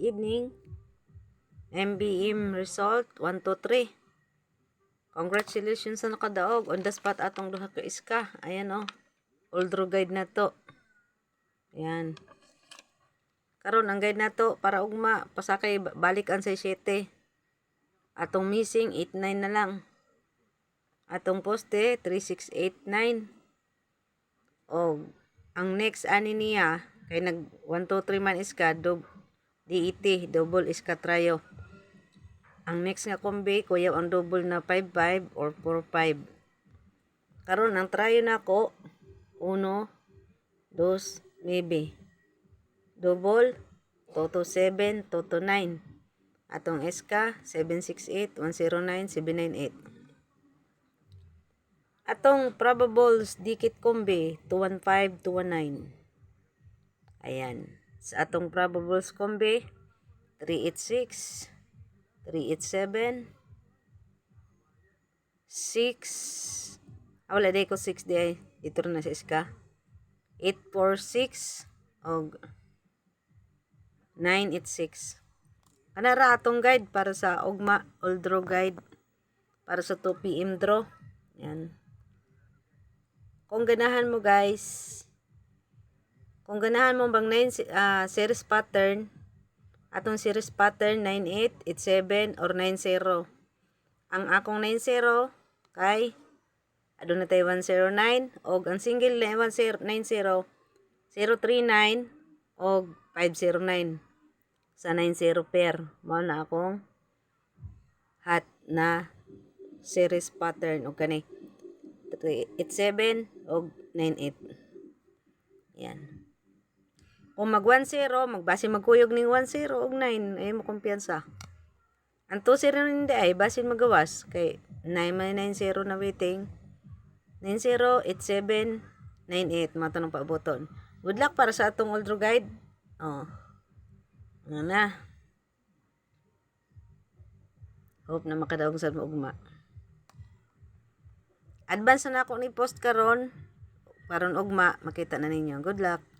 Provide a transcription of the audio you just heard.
Evening. MBM result 1 to 3. Congratulations sa nakadaog. On the spot atong duha ka iska. Ayan o. Oldro guide na to. Ayan. Karon ang guide na to para ugma pasakay balikan sa 7. Atong missing 8-9 na lang. Atong poste 3689. O ang next ani niya kay nag 1 2 3 man iska DET double iska trayo. Ang next nga kombi kuya ang double na 5-5 or 4-5. Karon ang trayo nako 1 2 maybe double toto 7 toto 9. Atong iska 768 109 798. Atong probables dikit kombi 215 219. Ayan. Sa atong probables kombi 386 387 6 wala day ko 6 day dito na sa iska 846 og 986. Kanara atong guide para sa ugma all draw guide para sa 2 PM draw. Yan. Kung ganahan mo guys, kung ganahan mo bang 9 series pattern, atong series pattern 98, 87 or 90. Ang akong 90 kay aduna tay 109 og ang single na 90 039 og 509 sa 90 pair. Mao na akong hot na series pattern og kani 87 og 98. Yan. Kung mag 10 magbase magkuyog ning 10 og 9 ay mo kumpiyansa. Ang 20 hindi ay basin magawas kay 990 na waiting 90 87 98 matanong paaboton. Good luck para sa atong all draw guide. Oh. Ano na. Hope na makadaog sa ugma. Advance na ako ni post karon. Karon ugma makita na ninyo. Good luck.